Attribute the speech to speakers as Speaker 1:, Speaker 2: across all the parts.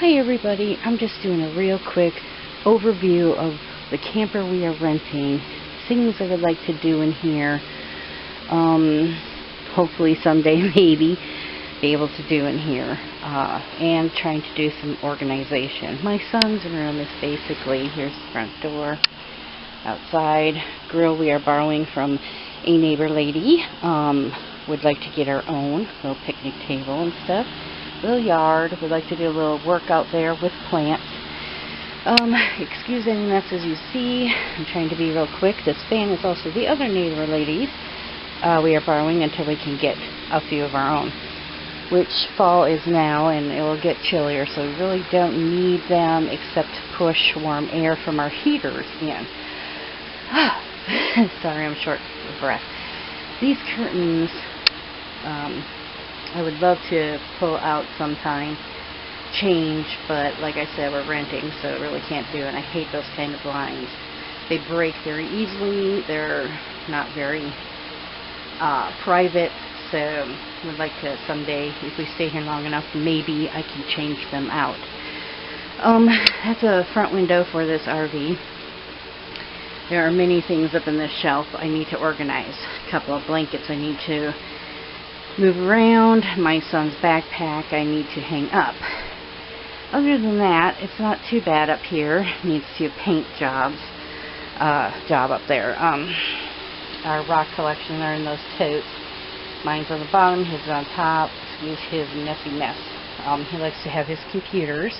Speaker 1: Hi everybody, I'm just doing a real quick overview of the camper we are renting, things I would like to do in here, hopefully someday maybe be able to do in here, and trying to do some organization. My son's room is basically, here's the front door, outside, grill we are borrowing from a neighbor lady, would like to get our own little picnic table and stuff. Little yard. We'd like to do a little work out there with plants. Excuse any messes you see. I'm trying to be real quick. This fan is also the other neighbor ladies. We are borrowing until we can get a few of our own, which fall is now and it will get chillier, so we really don't need them except to push warm air from our heaters in. Sorry, I'm short of breath. These curtains, I would love to pull out sometime, change, but like I said, we're renting, so I really can't do it. I hate those kind of blinds. They break very easily. They're not very private, so we'd like to someday, if we stay here long enough, maybe I can change them out. That's a front window for this RV. There are many things up in this shelf I need to organize. A couple of blankets I need to move around. My son's backpack I need to hang up. Other than that, it's not too bad up here. Needs to paint job up there. Our rock collection are in those totes. Mine's on the bottom, his is on top. Excuse his messy mess. He likes to have his computers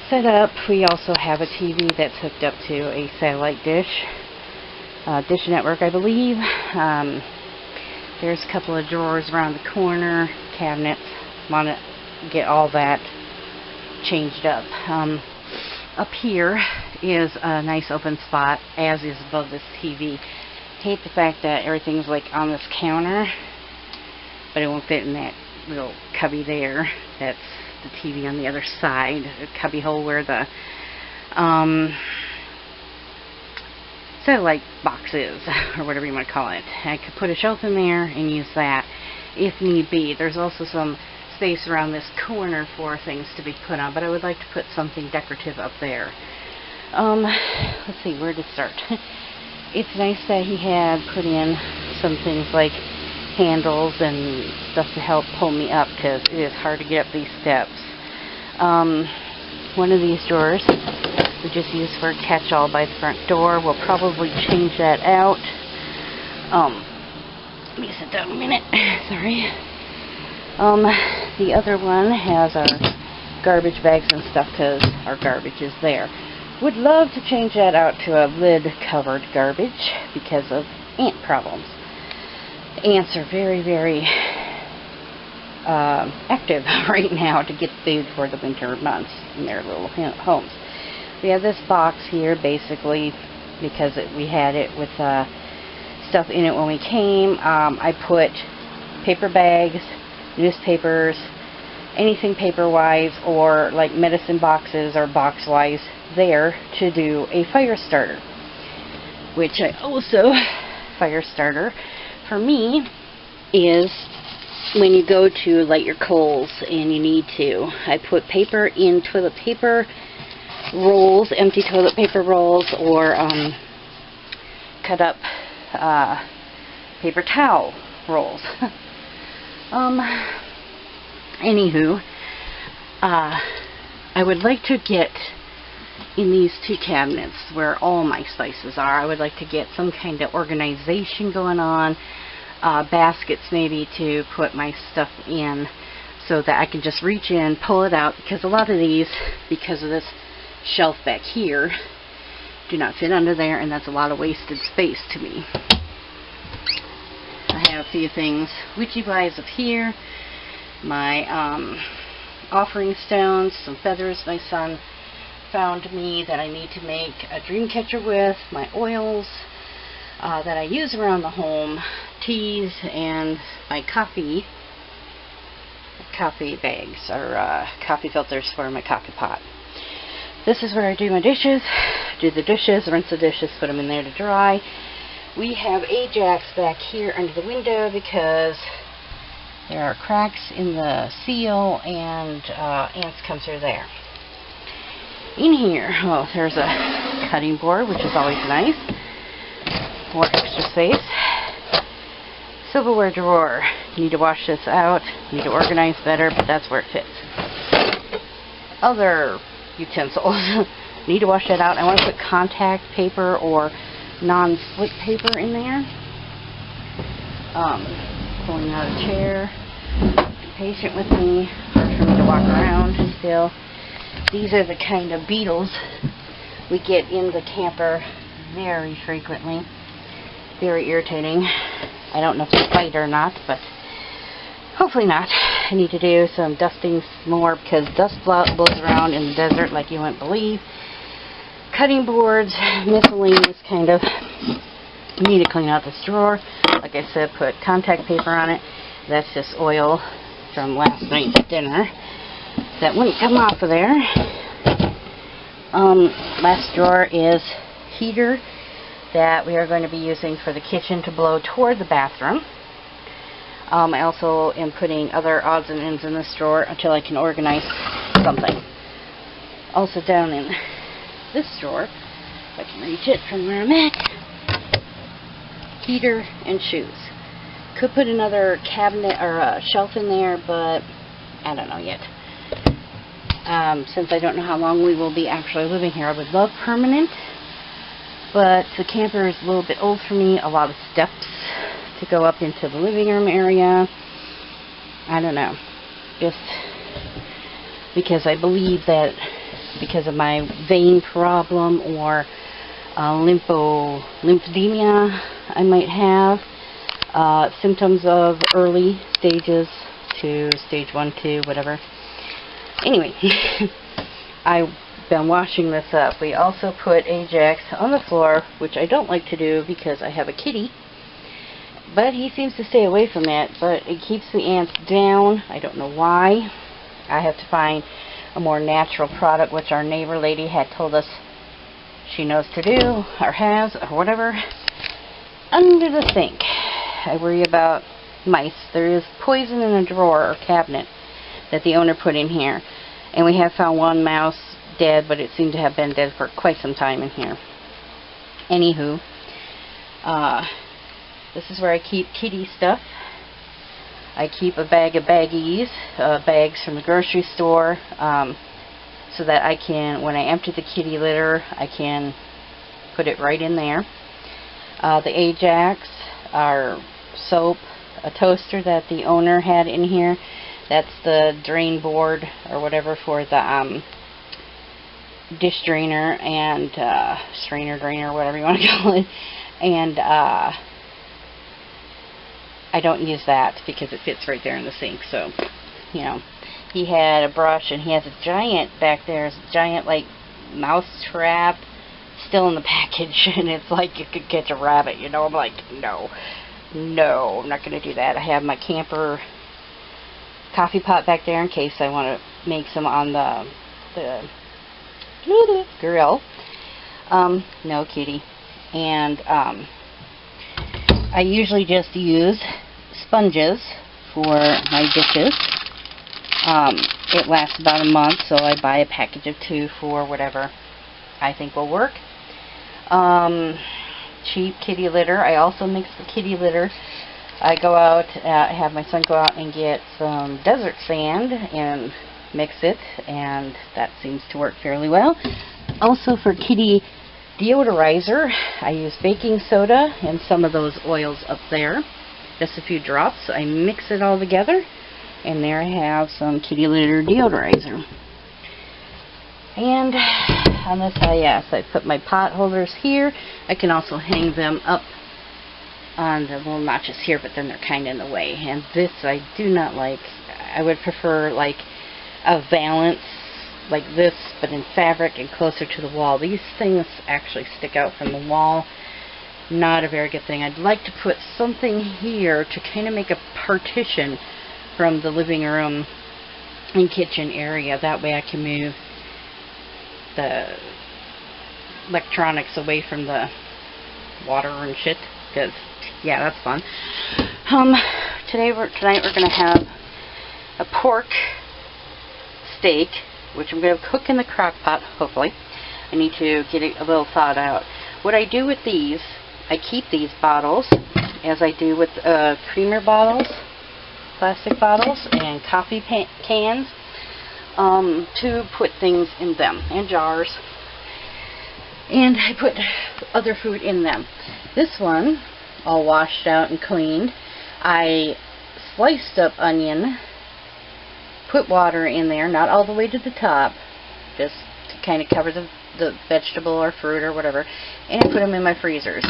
Speaker 1: set up. We also have a TV that's hooked up to a satellite dish. Dish Network, I believe. There's a couple of drawers around the corner, cabinets. Want to get all that changed up. Up here is a nice open spot, as is above this TV. Hate the fact that everything's like on this counter, but it won't fit in that little cubby there. That's the TV on the other side, a cubby hole where the satellite boxes, or whatever you want to call it. I could put a shelf in there and use that if need be. There's also some space around this corner for things to be put on, but I would like to put something decorative up there. Let's see, where to start. It's nice that he had put in some things like handles and stuff to help pull me up, because it is hard to get up these steps. One of these drawers we just use for a catch-all by the front door. We'll probably change that out. Let me sit down a minute. Sorry. The other one has our garbage bags and stuff, because our garbage is there. Would love to change that out to a lid-covered garbage because of ant problems. Ants are very, very active right now to get food for the winter months in their little homes. We have this box here basically because we had it with stuff in it when we came. I put paper bags, newspapers, anything paper-wise, or like medicine boxes or box-wise there to do a fire starter, which I also, fire starter for me is when you go to light your coals and you need to. I put paper in toilet paper rolls, empty toilet paper rolls, or cut up paper towel rolls. Anywho, I would like to get in these two cabinets where all my spices are. I would like to get some kind of organization going on, baskets maybe to put my stuff in so that I can just reach in, pull it out, because a lot of these, because of this shelf back here, do not fit under there, and that's a lot of wasted space to me. I have a few things witchy wise up here, my offering stones, some feathers my son found me that I need to make a dream catcher with, my oils that I use around the home, teas, and my coffee bags, or coffee filters for my coffee pot. This is where I do my dishes, do the dishes, rinse the dishes, put them in there to dry. We have Ajax back here under the window because There are cracks in the seal, and ants come through there. In here, oh, there's a cutting board, which is always nice. More extra space. Silverware drawer. Need to wash this out. Need to organize better, but that's where it fits. Other utensils. Need to wash that out. I want to put contact paper or non-slick paper in there. Pulling out a chair. Be patient with me. Hard for me to walk around still. These are the kind of beetles we get in the camper very frequently. Very irritating. I don't know if they bite or not, but hopefully not. I need to do some dusting more because dust blows around in the desert like you wouldn't believe. Cutting boards, miscellaneous kind of. Need to clean out this drawer. Like I said, put contact paper on it. That's just oil from last night's dinner that wouldn't come off of there. Last drawer is heater that we are going to be using for the kitchen to blow toward the bathroom. I also am putting other odds and ends in this drawer until I can organize something. Also down in this drawer, if I can reach it from where I'm at, heater and shoes. Could put another cabinet or a shelf in there, but I don't know yet. Since I don't know how long we will be actually living here, I would love permanent, but the camper is a little bit old for me. A lot of steps to go up into the living room area. I don't know. Just because I believe that because of my vein problem or lymphedema I might have, symptoms of early stages to stage 1, 2, whatever. Anyway, I've been washing this up. We also put Ajax on the floor, which I don't like to do because I have a kitty, but he seems to stay away from it, but it keeps the ants down. I don't know why. I have to find a more natural product, which our neighbor lady had told us she knows to do, or has, or whatever. Under the sink, I worry about mice. There is poison in a drawer or cabinet that the owner put in here, and we have found one mouse dead, but it seemed to have been dead for quite some time in here. Anywho, this is where I keep kitty stuff. I keep a bag of baggies, bags from the grocery store, so that I can, when I empty the kitty litter, I can put it right in there. The Ajax, our soap, a toaster that the owner had in here. That's the drain board or whatever for the dish drainer and strainer, drainer, whatever you want to call it. And I don't use that because it fits right there in the sink. So, you know, he had a brush, and he has a giant back there, a giant like mouse trap still in the package, and it's like you could catch a rabbit, you know. I'm like, no, I'm not going to do that. I have my camper coffee pot back there in case I want to make some on the grill. No kitty. And I usually just use sponges for my dishes. It lasts about a month, so I buy a package of 2 for whatever I think will work. Cheap kitty litter. I also mix the kitty litter. I go out, have my son go out and get some desert sand and mix it, and that seems to work fairly well. Also for kitty deodorizer, I use baking soda and some of those oils up there. Just a few drops. I mix it all together, and there I have some kitty litter deodorizer. And on this side, yes, I put my pot holders here. I can also hang them up on the little notches here, but then they're kind of in the way. And this I do not like. I would prefer like a valance like this, but in fabric and closer to the wall. These things actually stick out from the wall. Not a very good thing. I'd like to put something here to kind of make a partition from the living room and kitchen area. That way I can move the electronics away from the water and shit, because yeah, that's fun. tonight we're going to have a pork steak, which I'm going to cook in the crock pot, hopefully. I need to get it a little thawed out. What I do with these, I keep these bottles, as I do with creamer bottles, plastic bottles, and coffee cans, to put things in them, and jars. And I put other food in them. This one, all washed out and cleaned, I sliced up onion, put water in there, not all the way to the top, just to kind of cover the vegetable or fruit or whatever, and I put them in my freezer.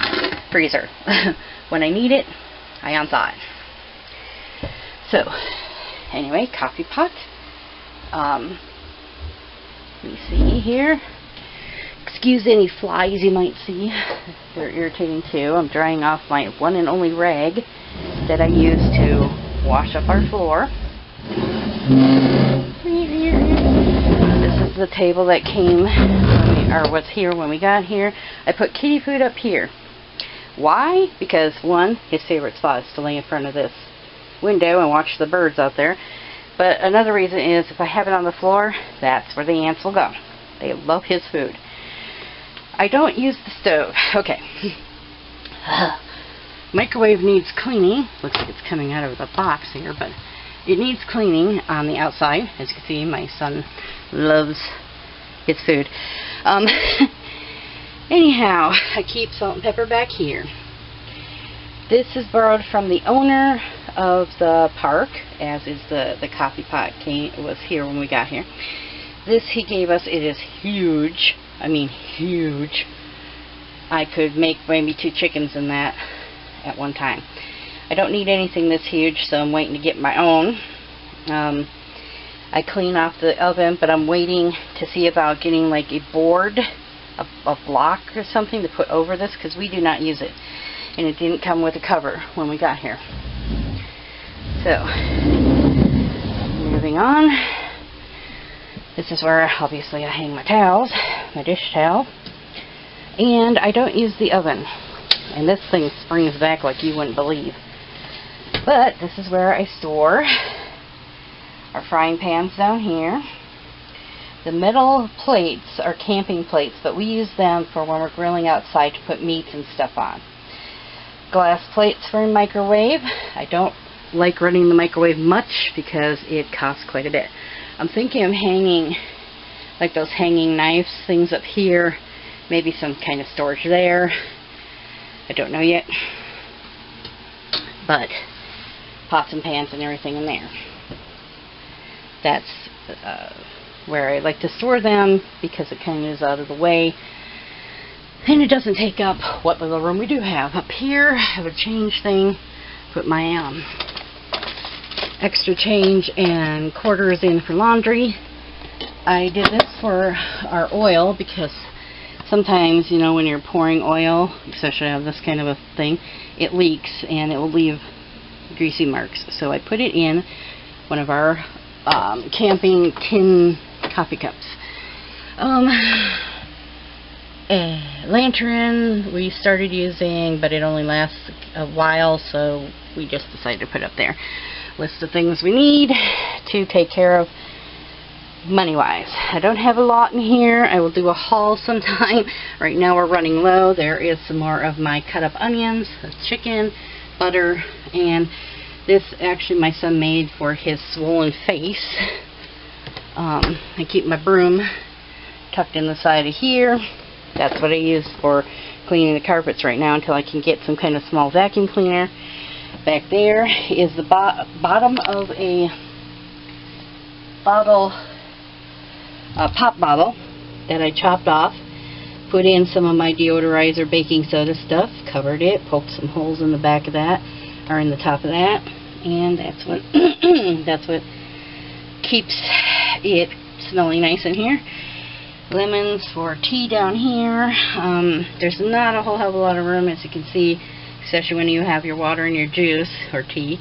Speaker 1: When I need it, I unthaw it. So, anyway, coffee pot. Let me see here. Excuse any flies you might see. They're irritating too. I'm drying off my one and only rag that I use to wash up our floor. This is the table that came, or was here when we got here. I put kitty food up here. Why? Because one, his favorite spot is to lay in front of this window and watch the birds out there. But another reason is if I have it on the floor, that's where the ants will go. They love his food. I don't use the stove. Okay. Microwave needs cleaning. Looks like it's coming out of the box here, but it needs cleaning on the outside. As you can see, my son loves his food. Anyhow, I keep salt and pepper back here. This is borrowed from the owner of the park, as is the coffee pot. It was here when we got here. This he gave us. It is huge. I mean huge. I could make maybe 2 chickens in that at one time. I don't need anything this huge, so I'm waiting to get my own. I clean off the oven, but I'm waiting to see about getting like a board, a block or something to put over this, because we do not use it. And it didn't come with a cover when we got here. So, moving on. This is where obviously I hang my towels, my dish towel. And I don't use the oven. And this thing springs back like you wouldn't believe. But this is where I store our frying pans down here. The metal plates are camping plates, but we use them for when we're grilling outside to put meats and stuff on. Glass plates for a microwave. I don't like running the microwave much because it costs quite a bit. I'm thinking of hanging like those hanging knives things up here, maybe some kind of storage there. I don't know yet, but pots and pans and everything in there. That's where I like to store them, because it kind of is out of the way and it doesn't take up what little room we do have. Up here I have a change thing, put my extra change and quarters in for laundry. I did this for our oil because sometimes, you know, when you're pouring oil, especially on this kind of a thing, it leaks and it will leave greasy marks. So I put it in one of our camping tin coffee cups. A lantern we started using, but it only lasts a while, so we just decided to put it up there. List of things we need to take care of money-wise. I don't have a lot in here. I will do a haul sometime. Right now we're running low. There is some more of my cut up onions, chicken, butter, and this actually my son made for his swollen face. I keep my broom tucked in the side of here. That's what I use for cleaning the carpets right now until I can get some kind of small vacuum cleaner. Back there is the bottom of a bottle, pop bottle that I chopped off, put in some of my deodorizer baking soda stuff, covered it, poked some holes in the back of that, or in the top of that, and that's what that's what keeps it smelling nice in here. Lemons for tea down here. There's not a whole hell of a lot of room, as you can see, especially when you have your water and your juice or tea.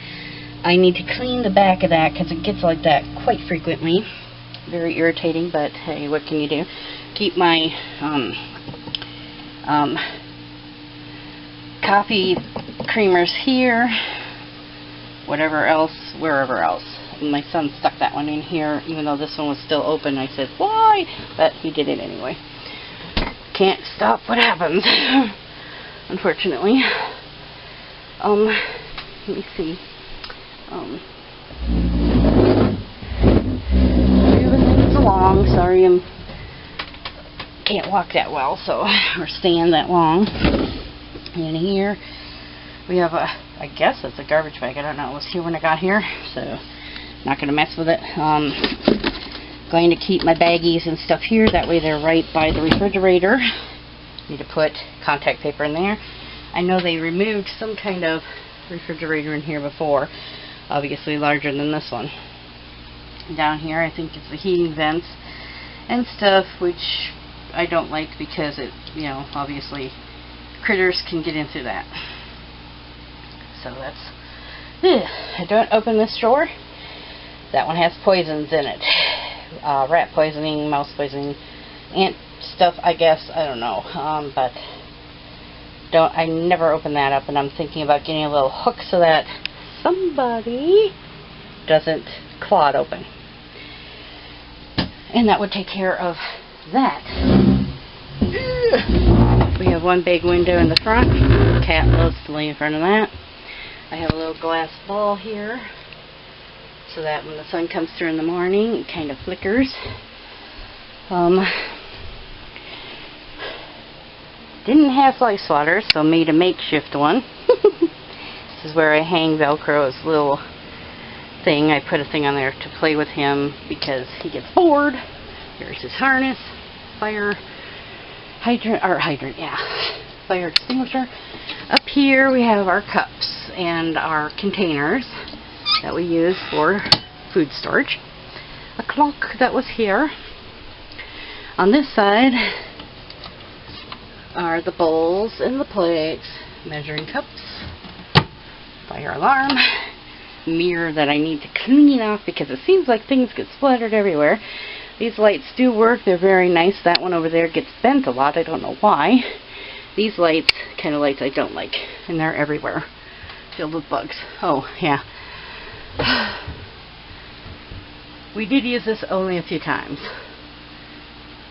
Speaker 1: I need to clean the back of that because it gets like that quite frequently. Very irritating, but hey, what can you do? Keep my coffee creamers here. whatever else, wherever else. And my son stuck that one in here, even though this one was still open. I said, why? But he did it anyway. Can't stop what happens, unfortunately. Let me see. Moving things along. Sorry, can't walk that well, so or stand that long. In here, we have a, I guess it's a garbage bag. I don't know. It was here when I got here, so not going to mess with it. Going to keep my baggies and stuff here. That way they're right by the refrigerator. Need to put contact paper in there. I know they removed some kind of refrigerator in here before, obviously larger than this one. Down here, I think it's the heating vents and stuff, which I don't like because it, you know, obviously critters can get into that. So that's, I don't open this drawer. That one has poisons in it. Rat poisoning, mouse poisoning, ant stuff, I guess. I don't know. But I never open that up, and I'm thinking about getting a little hook so that somebody doesn't claw it open. And that would take care of that. We have one big window in the front. The cat loves to lay in front of that. I have a little glass ball here, so that when the sun comes through in the morning, it kind of flickers. Didn't have fly swatter, so made a makeshift one. This is where I hang Velcro's little thing. I put a thing on there to play with him because he gets bored. Here's his harness, fire hydrant, yeah, fire extinguisher. Up here we have our cups and our containers that we use for food storage. A clock that was here. On this side are the bowls and the plates, measuring cups, fire alarm, mirror that I need to clean off because it seems like things get splattered everywhere. These lights do work. They're very nice. That one over there gets bent a lot. I don't know why. These lights, kind of lights I don't like, and they're everywhere, filled with bugs. Oh, yeah. We did use this only a few times.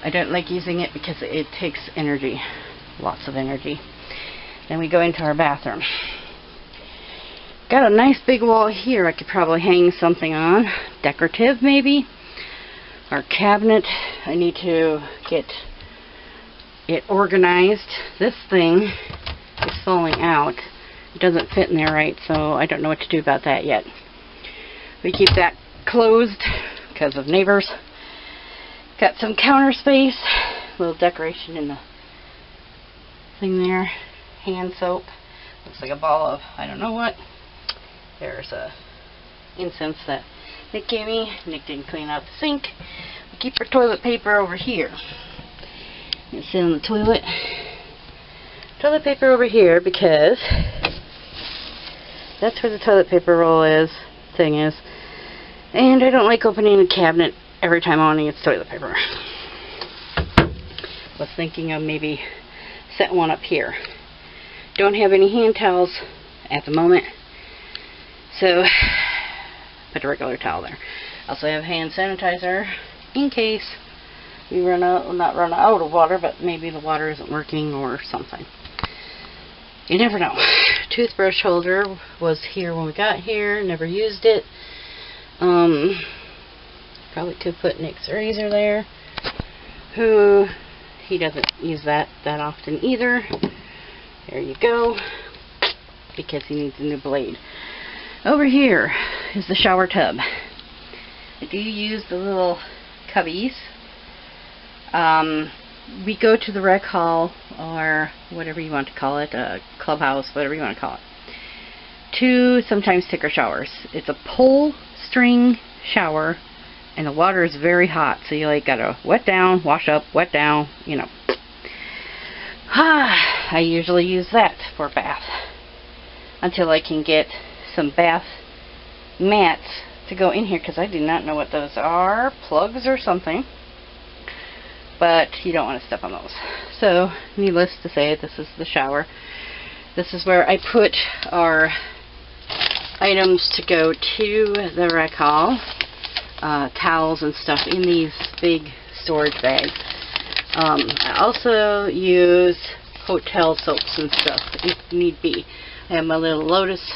Speaker 1: I don't like using it because it takes energy. Lots of energy. Then we go into our bathroom. Got a nice big wall here I could probably hang something on. Decorative, maybe. Our cabinet, I need to get it organized. This thing is falling out. It doesn't fit in there right, so I don't know what to do about that yet. We keep that closed because of neighbors. Got some counter space. Little decoration in the thing there. Hand soap. Looks like a ball of I don't know what. There's a incense that Nick gave me. Nick didn't clean out the sink. We keep our toilet paper over here. It's in the toilet. Toilet paper over here because that's where the toilet paper roll thing is. And I don't like opening the cabinet every time I want to use toilet paper. Was thinking of maybe setting one up here. Don't have any hand towels at the moment, so put a regular towel there. Also have hand sanitizer in case we not run out of water, but maybe the water isn't working or something. You never know. Toothbrush holder was here when we got here. Never used it. Probably could put Nick's razor there. He doesn't use that often either. There you go. Because he needs a new blade. Over here is the shower tub. I do use the little cubbies. We go to the rec hall, or whatever you want to call it, a clubhouse, whatever you want to call it, to sometimes take our showers. It's a pull string shower, and the water is very hot, so you like gotta wet down, wash up, wet down, you know. I usually use that for a bath until I can get some bath mats to go in here, because I do not know what those are. Plugs or something. But you don't want to step on those. So, needless to say, this is the shower. This is where I put our items to go to the rec hall. Towels and stuff in these big storage bags. I also use hotel soaps and stuff if need be. I have my little lotus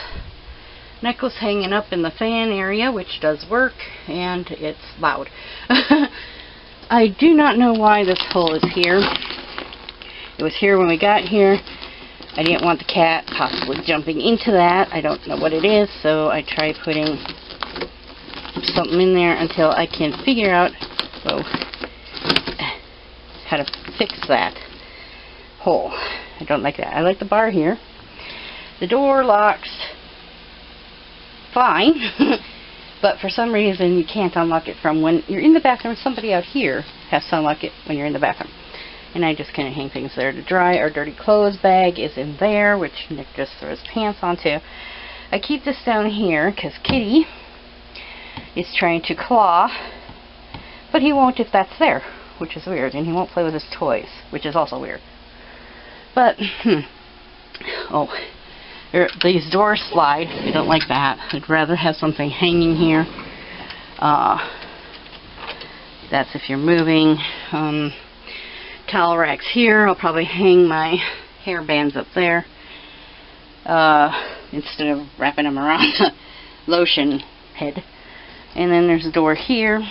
Speaker 1: necklace hanging up in the fan area, which does work, and it's loud. I do not know why this hole is here. It was here when we got here. I didn't want the cat possibly jumping into that. I don't know what it is, so I try putting something in there until I can figure out how to fix that hole. I don't like that. I like the bar here. The door locks fine, but for some reason you can't unlock it from when you're in the bathroom. Somebody out here has to unlock it when you're in the bathroom. And I just kind of hang things there to dry. Our dirty clothes bag is in there, which Nick just throws pants onto. I keep this down here because Kitty is trying to claw, but he won't if that's there, which is weird. And he won't play with his toys, which is also weird. But, these doors slide. I don't like that. I'd rather have something hanging here. That's if you're moving. Towel racks here. I'll probably hang my hair bands up there instead of wrapping them around the lotion head. And then there's a door here.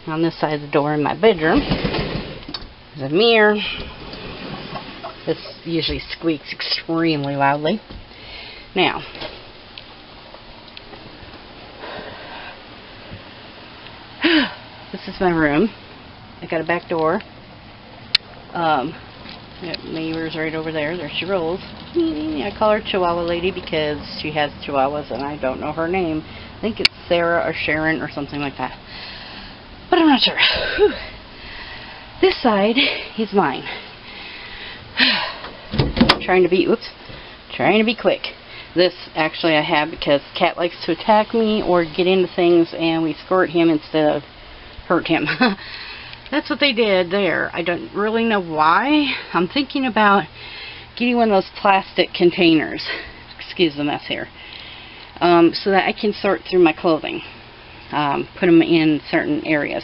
Speaker 1: On this side of the door in my bedroom, there's a mirror. This usually squeaks extremely loudly. Now, this is my room. I got a back door. Neighbor's right over there. There she rolls. I call her Chihuahua Lady because she has chihuahuas and I don't know her name. I think it's Sarah or Sharon or something like that. But I'm not sure. This side is mine. Trying to be quick. This actually I have because the cat likes to attack me or get into things and we squirt him instead of hurt him. That's what they did there. I don't really know why. I'm thinking about getting one of those plastic containers. Excuse the mess here. So that I can sort through my clothing. Put them in certain areas.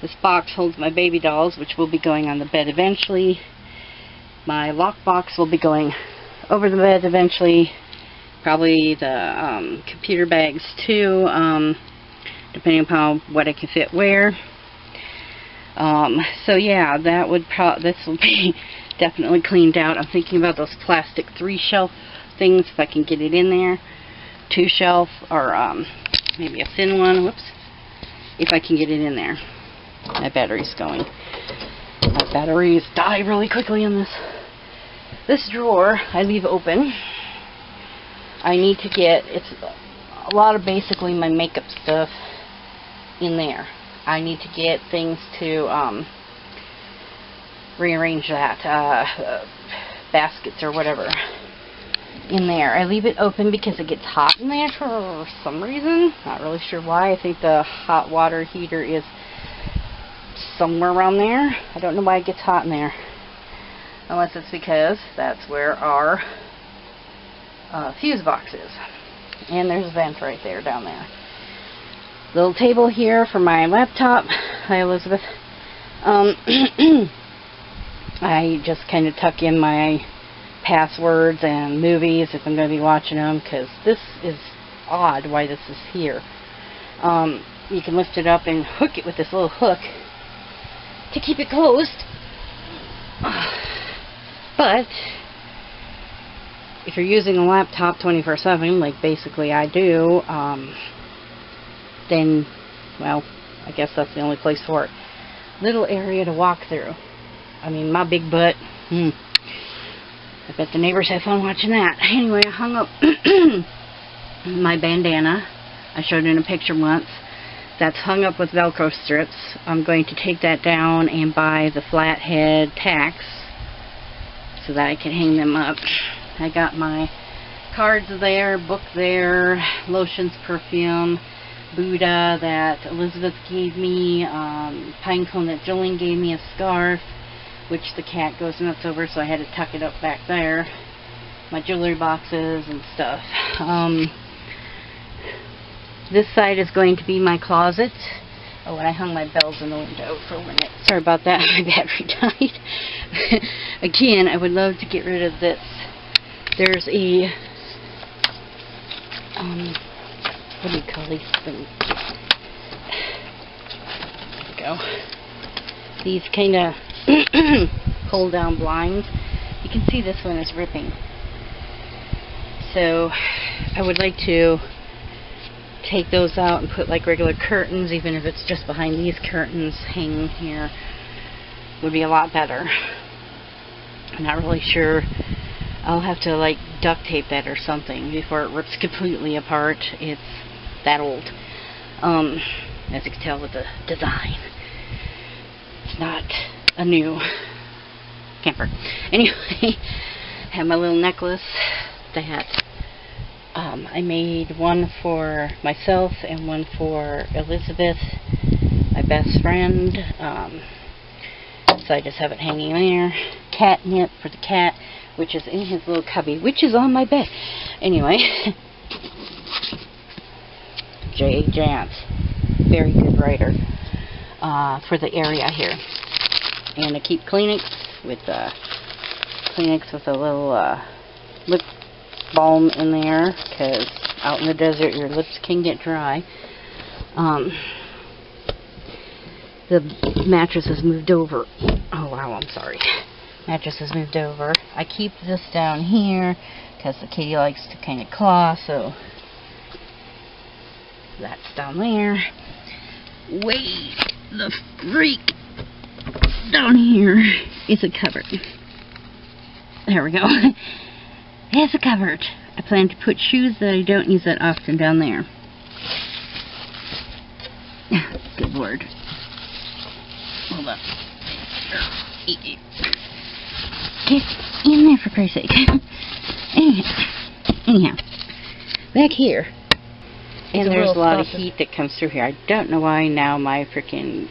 Speaker 1: This box holds my baby dolls, which will be going on the bed eventually. My lock box will be going over the bed eventually. Probably the computer bags too, depending upon what I can fit where. So yeah, this will be definitely cleaned out. I'm thinking about those plastic 3-shelf things, if I can get it in there. 2-shelf, or maybe a thin one, whoops, if I can get it in there. My battery's going. My batteries die really quickly in this. This drawer I leave open. I need to get, it's a lot of basically my makeup stuff in there. I need to get things to rearrange that, baskets or whatever in there. I leave it open because it gets hot in there for some reason. Not really sure why. I think the hot water heater is somewhere around there. I don't know why it gets hot in there. Unless it's because that's where our fuse box is. And there's a vent right there down there. Little table here for my laptop. Hi, Elizabeth. I just kind of tuck in my passwords and movies if I'm going to be watching them, because this is odd why this is here. You can lift it up and hook it with this little hook to keep it closed. But if you're using a laptop 24/7, like basically I do, then, well, I guess that's the only place for it. Little area to walk through. I mean, my big butt. I bet the neighbors have fun watching that. Anyway, I hung up my bandana. I showed in a picture once. That's hung up with Velcro strips. I'm going to take that down and buy the flathead tacks so that I can hang them up. I got my cards there, book there, lotions, perfume, Buddha that Elizabeth gave me, pine cone that Jolene gave me, a scarf, which the cat goes nuts over, so I had to tuck it up back there. My jewelry boxes and stuff. This side is going to be my closet. Oh, and I hung my bells in the window for when it... Sorry about that, my battery died. Again, I would love to get rid of this. There's a... what do you call these things? There we go. These kind of pull down blinds. You can see this one is ripping. So I would like to take those out and put like regular curtains, even if it's just behind these curtains hanging here, would be a lot better. I'm not really sure. I'll have to like duct tape that or something before it rips completely apart. It's that old. As you can tell with the design. It's not a new camper. Anyway, I have my little necklace that I made one for myself and one for Elizabeth, my best friend. So I just have it hanging there. Catnip for the cat, which is in his little cubby, which is on my bed. Anyway, J.A. Jantz, very good writer for the area here. And I keep Kleenex with a little lip balm in there, because out in the desert your lips can get dry. The mattress has moved over. Oh wow, I'm sorry. Mattress has moved over. I keep this down here because the kitty likes to kind of claw, so that's down there. Wait, the freak down here is a cupboard. There we go. There's a cupboard. I plan to put shoes that I don't use that often down there. Good Lord. Hold up. Get in there for Christ's sake. Anyhow, back here. And there's a lot of heat that comes through here. I don't know why now my freaking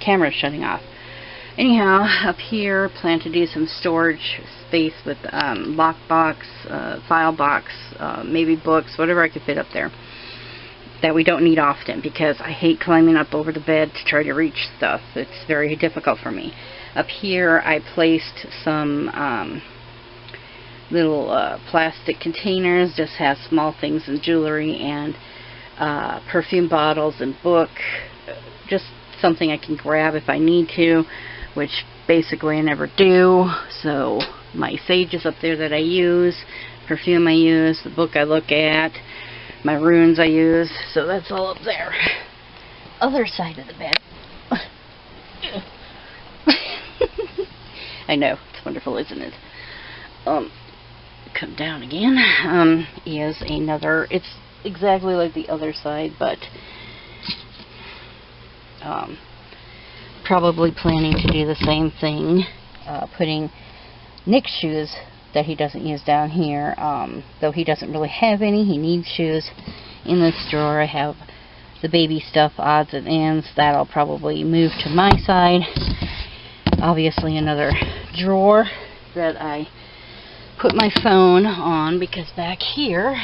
Speaker 1: camera is shutting off. Anyhow, up here, plan to do some storage space with lockbox, file box, maybe books, whatever I could fit up there that we don't need often, because I hate climbing up over the bed to try to reach stuff. It's very difficult for me. Up here, I placed some little plastic containers, just have small things and jewelry and perfume bottles and book, just something I can grab if I need to, which basically I never do. So my sage is up there that I use, perfume I use, the book I look at, my runes I use, so that's all up there. Other side of the bed. I know, it's wonderful, isn't it? Come down again. Is another, it's exactly like the other side, but probably planning to do the same thing, putting Nick's shoes that he doesn't use down here, though he doesn't really have any. He needs shoes. In this drawer I have the baby stuff, odds and ends. That'll probably move to my side. Obviously another drawer that I put my phone on, because back here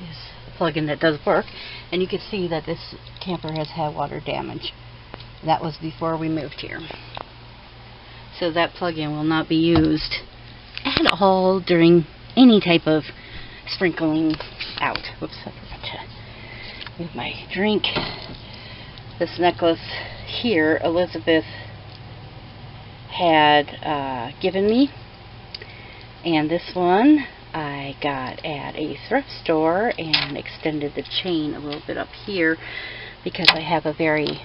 Speaker 1: is a plug-in that does work, and you can see that this camper has had water damage. That was before we moved here. So that plug-in will not be used at all during any type of sprinkling out. Whoops, I forgot to move my drink. This necklace here, Elizabeth had given me, and this one I got at a thrift store and extended the chain a little bit up here because I have a very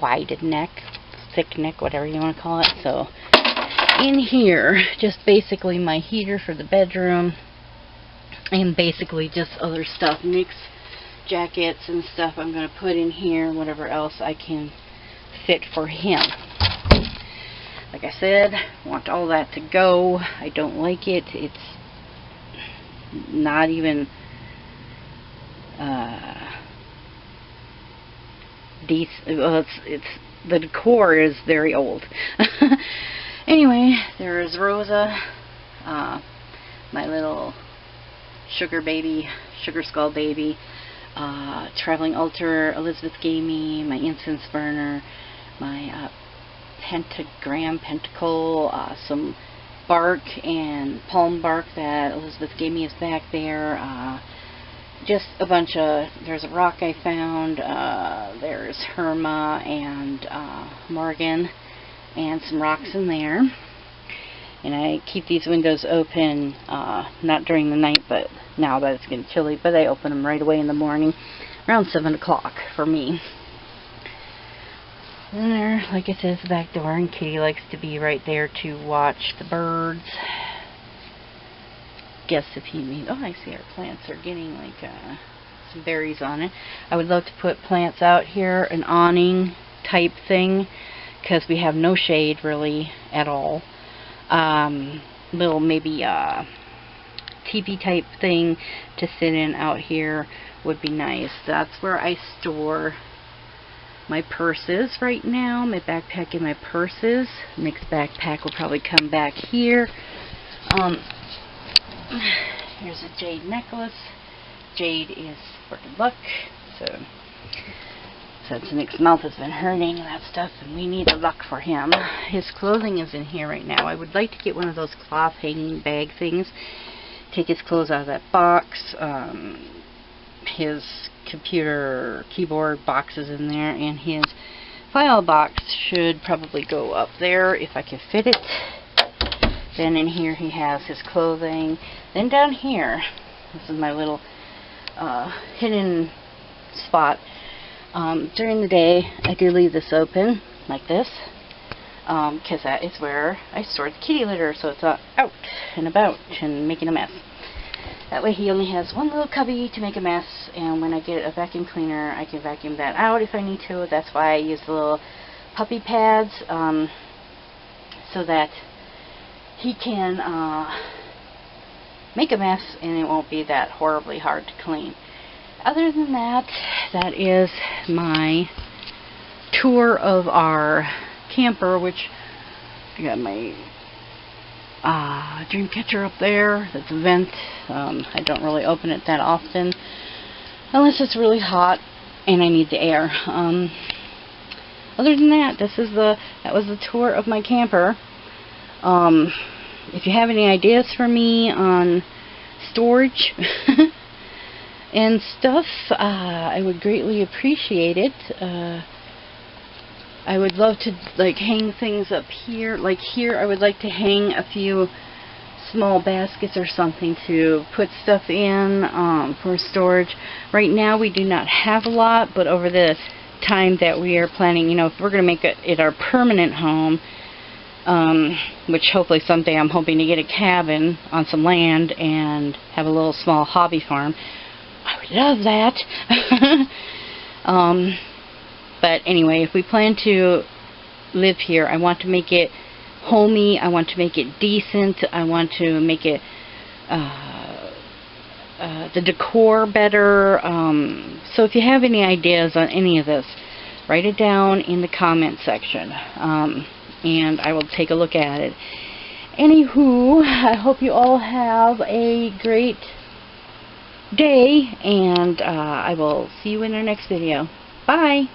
Speaker 1: wide neck, thick neck, whatever you want to call it. So in here, just basically my heater for the bedroom, and basically just other stuff, Nick's jackets and stuff I'm going to put in here, whatever else I can fit for him. Like I said, want all that to go. I don't like it. It's not even decent. Well, it's the decor is very old. Anyway, there is Rosa, my little sugar baby, sugar skull baby. traveling altar Elizabeth gave me, my incense burner, my pentacle, some bark and palm bark that Elizabeth gave me is back there. Just a bunch of, there's a rock I found, there's Herma and Morgan, and some rocks in there. And I keep these windows open, not during the night, but now that it's getting chilly, but I open them right away in the morning, around 7 o'clock for me. And there, like I said, is the back door, and Kitty likes to be right there to watch the birds. Guess if he means, oh, I see our plants are getting like some berries on it. I would love to put plants out here, an awning type thing, because we have no shade really at all. Little maybe teepee type thing to sit in out here would be nice. That's where I store my purses right now, my backpack and my purses. Next backpack will probably come back here. Here's a jade necklace. Jade is for good luck, so since Nick's mouth has been hurting and that stuff, and we need the luck for him. His clothing is in here right now. I would like to get one of those cloth hanging bag things, take his clothes out of that box. His computer keyboard box is in there, and his file box should probably go up there if I can fit it. Then in here he has his clothing. Then down here, this is my little hidden spot. During the day I do leave this open like this, because that is where I store the kitty litter, so it's not out and about and making a mess. That way he only has one little cubby to make a mess, and when I get a vacuum cleaner I can vacuum that out if I need to. That's why I use the little puppy pads, so that he can make a mess and it won't be that horribly hard to clean. Other than that, that is my tour of our camper, which I got my dream catcher up there. That's a vent. I don't really open it that often unless it's really hot and I need the air. Other than that, that was the tour of my camper. If you have any ideas for me on storage and stuff, I would greatly appreciate it. I would love to like hang things up here. Like here I would like to hang a few small baskets or something to put stuff in for storage. Right now we do not have a lot, but over the time that we are planning, you know, if we're going to make it our permanent home, which hopefully someday I'm hoping to get a cabin on some land and have a little small hobby farm. I would love that. But anyway, if we plan to live here, I want to make it homey. I want to make it decent. I want to make it the decor better. So if you have any ideas on any of this, write it down in the comment section, and I will take a look at it. Anywho, I hope you all have a great day, and I will see you in our next video. Bye!